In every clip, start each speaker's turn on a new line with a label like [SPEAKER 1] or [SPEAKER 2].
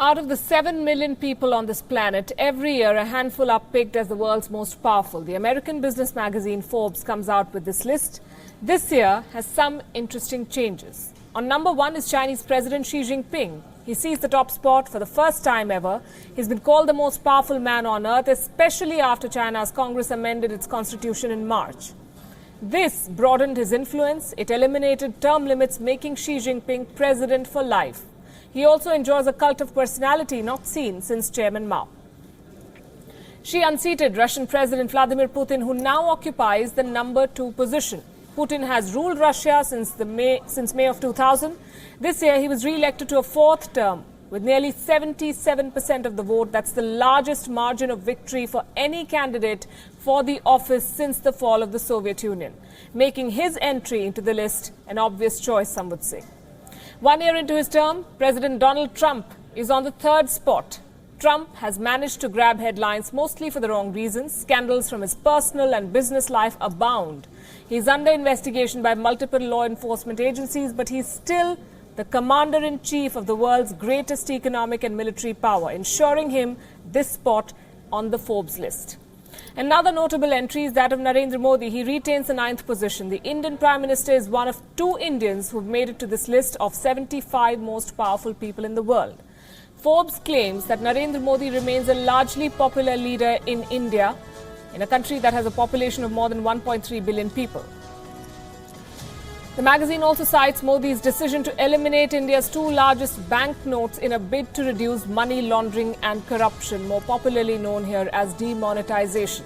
[SPEAKER 1] Out of the 7 million people on this planet, every year a handful are picked as the world's most powerful. The American business magazine Forbes comes out with this list. This year has some interesting changes. On number 1 is Chinese President Xi Jinping. He sees the top spot for the first time ever. He's been called the most powerful man on earth, especially after China's Congress amended its constitution in March. This broadened his influence. It eliminated term limits, making Xi Jinping president for life. He also enjoys a cult of personality not seen since Chairman Mao. She unseated Russian President Vladimir Putin, who now occupies the number 2 position. Putin has ruled Russia since May of 2000. This year, he was re-elected to a 4th term with nearly 77% of the vote. That's the largest margin of victory for any candidate for the office since the fall of the Soviet Union, making his entry into the list an obvious choice, some would say. 1 year into his term, President Donald Trump is on the 3rd spot. Trump has managed to grab headlines mostly for the wrong reasons. Scandals from his personal and business life abound. He's under investigation by multiple law enforcement agencies, but he's still the commander-in-chief of the world's greatest economic and military power, ensuring him this spot on the Forbes list. Another notable entry is that of Narendra Modi. He retains the 9th position. The Indian Prime Minister is one of 2 Indians who've made it to this list of 75 most powerful people in the world. Forbes claims that Narendra Modi remains a largely popular leader in India, in a country that has a population of more than 1.3 billion people. The magazine also cites Modi's decision to eliminate India's 2 largest banknotes in a bid to reduce money laundering and corruption, more popularly known here as demonetization.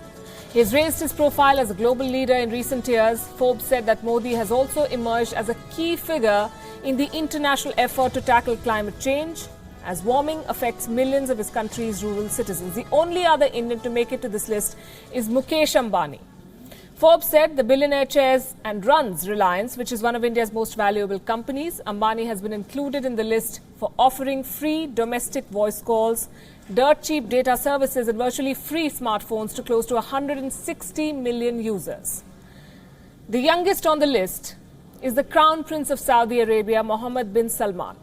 [SPEAKER 1] He has raised his profile as a global leader in recent years. Forbes said that Modi has also emerged as a key figure in the international effort to tackle climate change, as warming affects millions of his country's rural citizens. The only other Indian to make it to this list is Mukesh Ambani. Forbes said the billionaire chairs and runs Reliance, which is one of India's most valuable companies. Ambani has been included in the list for offering free domestic voice calls, dirt-cheap data services and virtually free smartphones to close to 160 million users. The youngest on the list is the Crown Prince of Saudi Arabia, Mohammed bin Salman.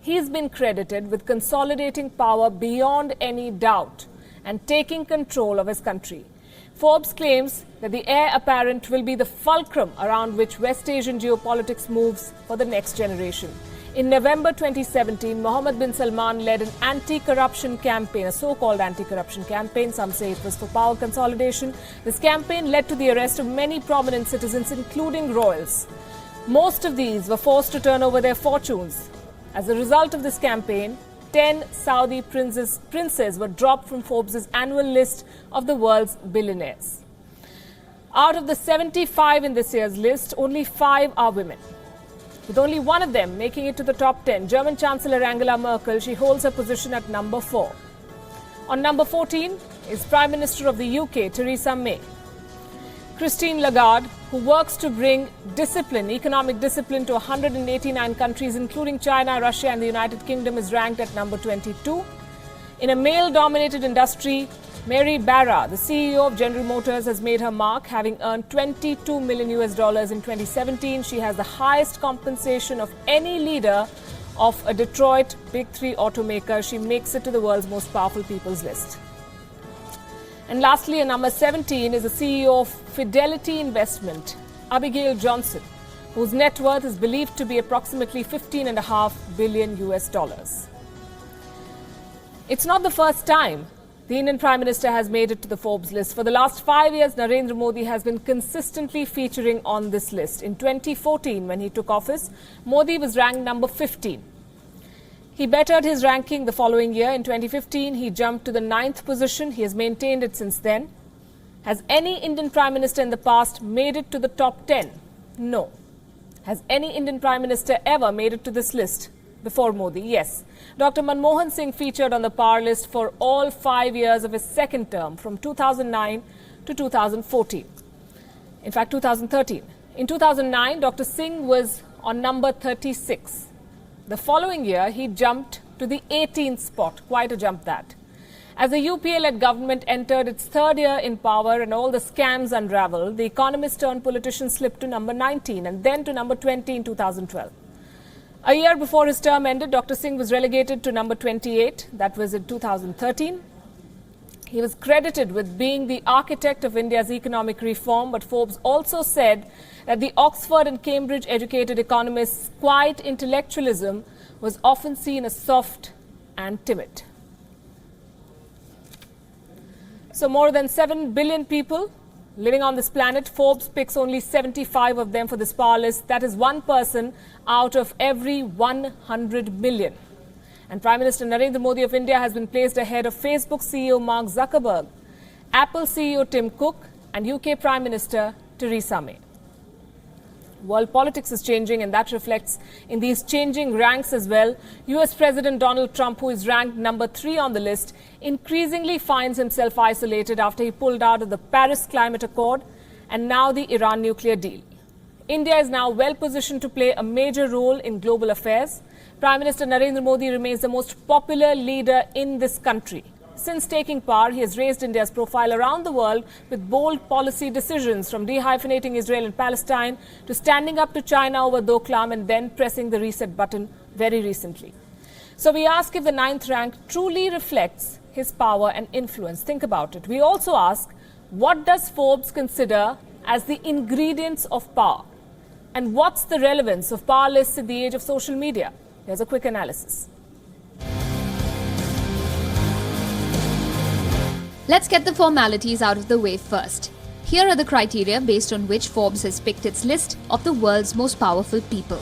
[SPEAKER 1] He's been credited with consolidating power beyond any doubt and taking control of his country. Forbes claims that the heir apparent will be the fulcrum around which West Asian geopolitics moves for the next generation. In November 2017, Mohammed bin Salman led an anti-corruption campaign, a so-called anti-corruption campaign. Some say it was for power consolidation. This campaign led to the arrest of many prominent citizens, including royals. Most of these were forced to turn over their fortunes. As a result of this campaign, 10 Saudi princes were dropped from Forbes' annual list of the world's billionaires. Out of the 75 in this year's list, only 5 are women, with only one of them making it to the top 10. German Chancellor Angela Merkel, she holds her position at number 4. On number 14 is Prime Minister of the UK, Theresa May. Christine Lagarde, who works to bring economic discipline to 189 countries, including China, Russia and the United Kingdom, is ranked at number 22. In a male-dominated industry, Mary Barra, the CEO of General Motors, has made her mark, having earned $22 million in 2017. She has the highest compensation of any leader of a Detroit Big 3 automaker. She makes it to the world's most powerful people's list. And lastly, at number 17 is the CEO of Fidelity Investment, Abigail Johnson, whose net worth is believed to be approximately $15.5 billion. It's not the first time the Indian Prime Minister has made it to the Forbes list. For the last 5 years, Narendra Modi has been consistently featuring on this list. In 2014, when he took office, Modi was ranked number 15. He bettered his ranking the following year. In 2015, he jumped to the 9th position. He has maintained it since then. Has any Indian Prime Minister in the past made it to the top 10? No. Has any Indian Prime Minister ever made it to this list before Modi? Yes. Dr. Manmohan Singh featured on the power list for all 5 years of his second term, from 2009 to 2014. In fact, 2013. In 2009, Dr. Singh was on number 36. The following year, he jumped to the 18th spot. Quite a jump that. As the UPA-led government entered its 3rd year in power and all the scams unraveled, the economist turned politician slipped to number 19 and then to number 20 in 2012. A year before his term ended, Dr. Singh was relegated to number 28. That was in 2013. He was credited with being the architect of India's economic reform, but Forbes also said that the Oxford and Cambridge-educated economist's quiet intellectualism was often seen as soft and timid. So more than 7 billion people living on this planet, Forbes picks only 75 of them for this power list. That is one person out of every 100 million. And Prime Minister Narendra Modi of India has been placed ahead of Facebook CEO Mark Zuckerberg, Apple CEO Tim Cook and UK Prime Minister Theresa May. World politics is changing, and that reflects in these changing ranks as well. US President Donald Trump, who is ranked number 3 on the list, increasingly finds himself isolated after he pulled out of the Paris Climate Accord and now the Iran nuclear deal. India is now well positioned to play a major role in global affairs. Prime Minister Narendra Modi remains the most popular leader in this country. Since taking power, he has raised India's profile around the world with bold policy decisions, from dehyphenating Israel and Palestine to standing up to China over Doklam and then pressing the reset button very recently. So we ask if the 9th rank truly reflects his power and influence. Think about it. We also ask, what does Forbes consider as the ingredients of power? And what's the relevance of power lists in the age of social media? Here's a quick analysis.
[SPEAKER 2] Let's get the formalities out of the way first. Here are the criteria based on which Forbes has picked its list of the world's most powerful people.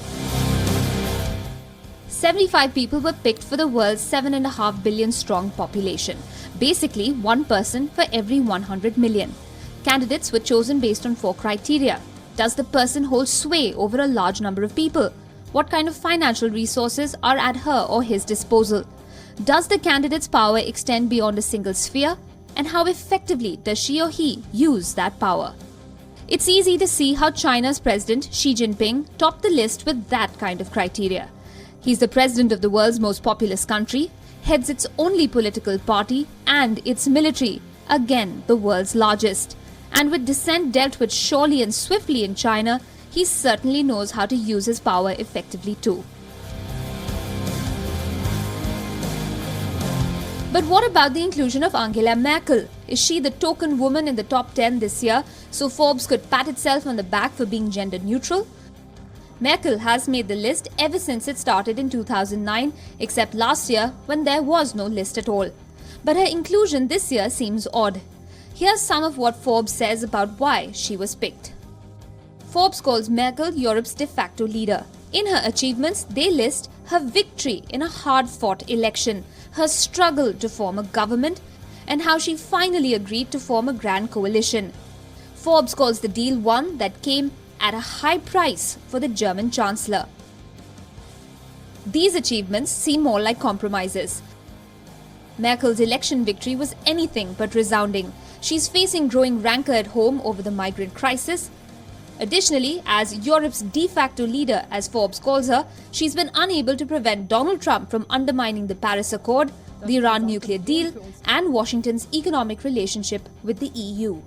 [SPEAKER 2] 75 people were picked for the world's 7.5 billion strong population. Basically, one person for every 100 million. Candidates were chosen based on 4 criteria. Does the person hold sway over a large number of people? What kind of financial resources are at her or his disposal? Does the candidate's power extend beyond a single sphere? And how effectively does she or he use that power? It's easy to see how China's President Xi Jinping topped the list with that kind of criteria. He's the president of the world's most populous country, heads its only political party and its military, again the world's largest. And with dissent dealt with surely and swiftly in China, he certainly knows how to use his power effectively too. But what about the inclusion of Angela Merkel? Is she the token woman in the top 10 this year, so Forbes could pat itself on the back for being gender neutral? Merkel has made the list ever since it started in 2009, except last year when there was no list at all. But her inclusion this year seems odd. Here's some of what Forbes says about why she was picked. Forbes calls Merkel Europe's de facto leader. In her achievements, they list her victory in a hard-fought election, her struggle to form a government, and how she finally agreed to form a grand coalition. Forbes calls the deal one that came at a high price for the German Chancellor. These achievements seem more like compromises. Merkel's election victory was anything but resounding. She's facing growing rancor at home over the migrant crisis. Additionally, as Europe's de facto leader, as Forbes calls her, she's been unable to prevent Donald Trump from undermining the Paris Accord, the Iran nuclear deal, and Washington's economic relationship with the EU.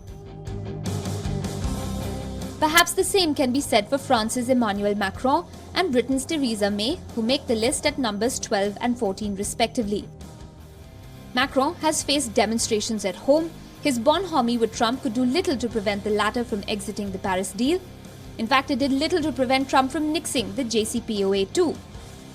[SPEAKER 2] Perhaps the same can be said for France's Emmanuel Macron and Britain's Theresa May, who make the list at numbers 12 and 14 respectively. Macron has faced demonstrations at home. His bonhomie with Trump could do little to prevent the latter from exiting the Paris deal. In fact, it did little to prevent Trump from nixing the JCPOA too.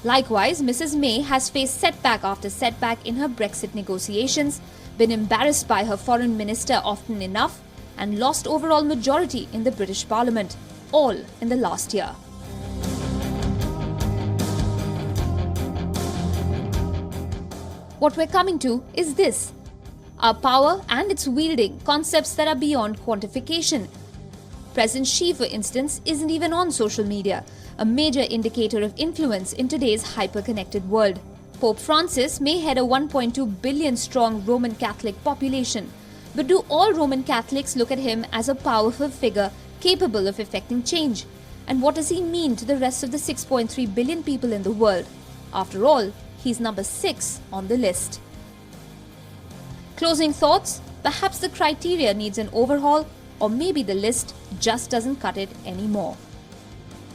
[SPEAKER 2] Likewise, Mrs. May has faced setback after setback in her Brexit negotiations, been embarrassed by her foreign minister often enough, and lost overall majority in the British Parliament, all in the last year. What we're coming to is this: our power and its wielding, concepts that are beyond quantification. President Xi, for instance, isn't even on social media, a major indicator of influence in today's hyper-connected world. Pope Francis may head a 1.2 billion strong Roman Catholic population, but do all Roman Catholics look at him as a powerful figure capable of effecting change? And what does he mean to the rest of the 6.3 billion people in the world? After all, he's number 6 on the list. Closing thoughts? Perhaps the criteria needs an overhaul, or maybe the list just doesn't cut it anymore.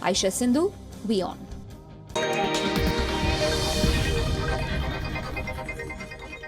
[SPEAKER 2] Aisha Sindhu, WION.